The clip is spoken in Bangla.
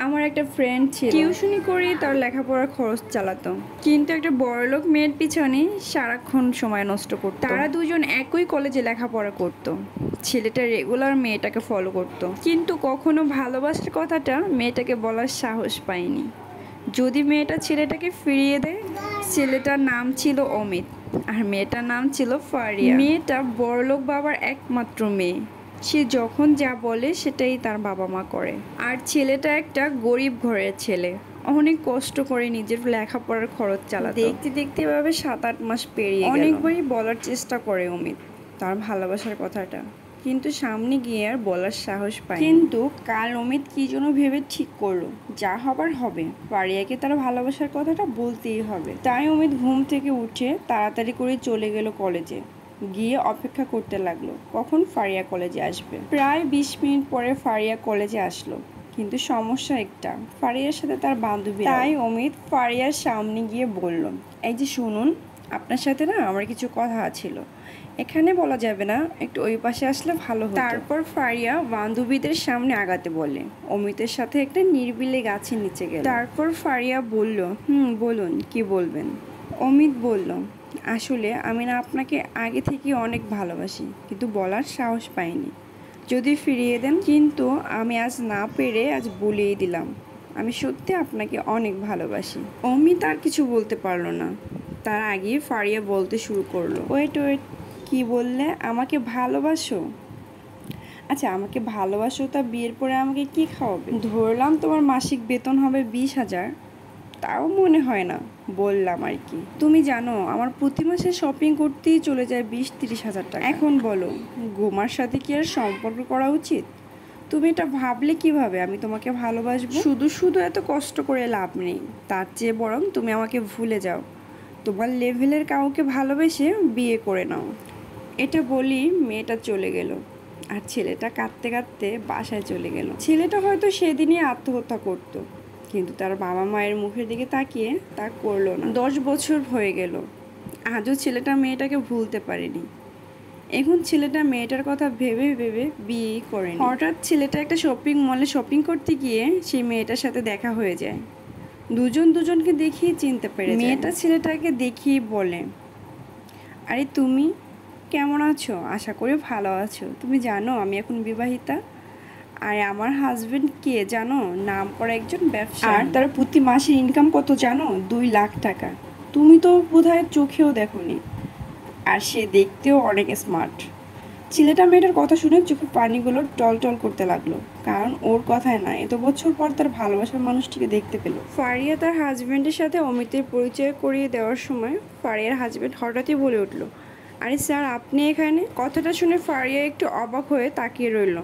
আমার একটা ফ্রেন্ড ছিল, টিউশনি করে তার লেখাপড়ার খরচ চালাতো, কিন্তু একটা বড়লোক মেয়ের পিছনে সারাক্ষণ সময় নষ্ট করত। তারা দুজন একই কলেজে লেখাপড়া করত। ছেলেটা রেগুলার মেয়েটাকে ফলো করত, কিন্তু কখনো ভালোবাসার কথাটা মেয়েটাকে বলার সাহস পায়নি। যদি মেয়েটা ছেলেটাকে ফিরিয়ে দেয়। ছেলেটার নাম ছিল অমিত আর মেয়েটার নাম ছিল ফারিয়া। মেয়েটা বড়লোক বাবার একমাত্র মেয়ে। সে যখন যা বলে সেটাই তার বাবা মা করে। আর ছেলেটা একটা গরিব ঘরের ছেলে, অনেক কষ্ট করে নিজের লেখাপড়ার খরচ চালাতো। দেখতে দেখতে এভাবে 7-8 মাস পেরিয়ে গেল। অনেকবারই বলার চেষ্টা করে অমিত তার ভালোবাসার কথাটা, কিন্তু সামনে গিয়ে আর বলার সাহস পায়। কিন্তু কাল অমিত কি জন্য ভেবে ঠিক করলো, যা হবার হবে, ফারিয়াকে তার ভালোবাসার কথাটা বলতেই হবে। তাই অমিত ঘুম থেকে উঠে তাড়াতাড়ি করে চলে গেল কলেজে। গিয়ে অপেক্ষা করতে লাগলো কখন ফারিয়া কলেজে আসবে। প্রায় 20 মিনিট পরে ফারিয়া কলেজে আসলো, কিন্তু সমস্যা একটা, ফারিয়ার সাথে তার বান্ধবী। তাই অমিত ফারিয়ার সামনে গিয়ে বলল, এই যে শুনুন, আপনার সাথে না আমার কিছু কথা ছিল, এখানে বলা যাবে না, একটু ওই পাশে আসলে ভালো হতো। তারপর ফারিয়া বান্ধবীদের সামনে আগাতে বলে অমিতের সাথে একটা নিরিবিলি গাছের নিচে গেল। তারপর ফারিয়া বলল, বলুন কি বলবেন। অমিত বলল, আসলে আমি না আপনাকে আগে থেকে অনেক ভালোবাসি, কিন্তু বলার সাহস পাইনি। যদি ফিরিয়ে দেন। কিন্তু আমি আজ না পেরে আজ বলেই দিলাম, আমি সত্যি আপনাকে অনেক ভালোবাসি। অমিত আর কিছু বলতে পারলো না, তার আগে ফারিয়া বলতে শুরু করলো, ওয়েট, কি বললে? আমাকে ভালোবাসো? আচ্ছা, আমাকে ভালোবাসো, তা বিয়ের পরে আমাকে কি খাওয়াবে? ধরলাম তোমার মাসিক বেতন হবে 20,000, তাও মনে হয় না, বললাম আর কি। তুমি জানো আমার প্রতি মাসে শপিং করতেই চলে যায় 20-30 হাজার টাকা। এখন বলো, গোমার সাথে কি আর সম্পর্ক করা উচিত? তুমি এটা ভাবলে কিভাবে আমি তোমাকে ভালোবাসবো? শুধু শুধু এত কষ্ট করে লাভ নেই, তার চেয়ে বরং তুমি আমাকে ভুলে যাও, তোমার লেভেলের কাউকে ভালোবেসে বিয়ে করে নাও। এটা বলি মেয়েটা চলে গেল, আর ছেলেটা কাঁদতে কাঁদতে বাসায় চলে গেল। ছেলেটা হয়তো সেদিনই আত্মহত্যা করতো, কিন্তু তার বাবা মায়ের মুখের দিকে তাকিয়ে তা করলো না। 10 বছর হয়ে গেল, আজও ছেলেটা মেয়েটাকে ভুলতে পারেনি। এখন ছেলেটা মেয়েটার কথা ভেবে ভেবে বিয়েই করেনি। হঠাৎ ছেলেটা একটা শপিং মলে শপিং করতে গিয়ে সেই মেয়েটার সাথে দেখা হয়ে যায়। দুজন দুজনকে দেখিয়ে চিনতে পেরে যায়। মেয়েটা ছেলেটাকে দেখিয়ে বলে, আরে তুমি কেমন আছো? আশা করি ভালো আছো। তুমি জানো আমি এখন বিবাহিতা, আর আমার হাজবেন্ড কে জানো? নাম করা একজন ব্যবসা, আর তার প্রতি মাসে ইনকাম কত জানো? 2 লাখ টাকা। তুমি তো বোধহয় চোখেও দেখোনি, আর সে দেখতেও অনেক স্মার্ট। ছেলেটা মেয়েটার কথা শুনে চোখে পানিগুলো টলটল করতে লাগলো, কারণ ওর কথায় না, এত বছর পর তার ভালোবাসার মানুষটিকে দেখতে পেল। ফারিয়া তার হাজবেন্ডের সাথে অমিতের পরিচয় করিয়ে দেওয়ার সময় ফারিয়ার হাজবেন্ড হঠাৎই বলে উঠলো, আরে স্যার, আপনি এখানে? কথাটা শুনে ফারিয়া একটু অবাক হয়ে তাকিয়ে রইল।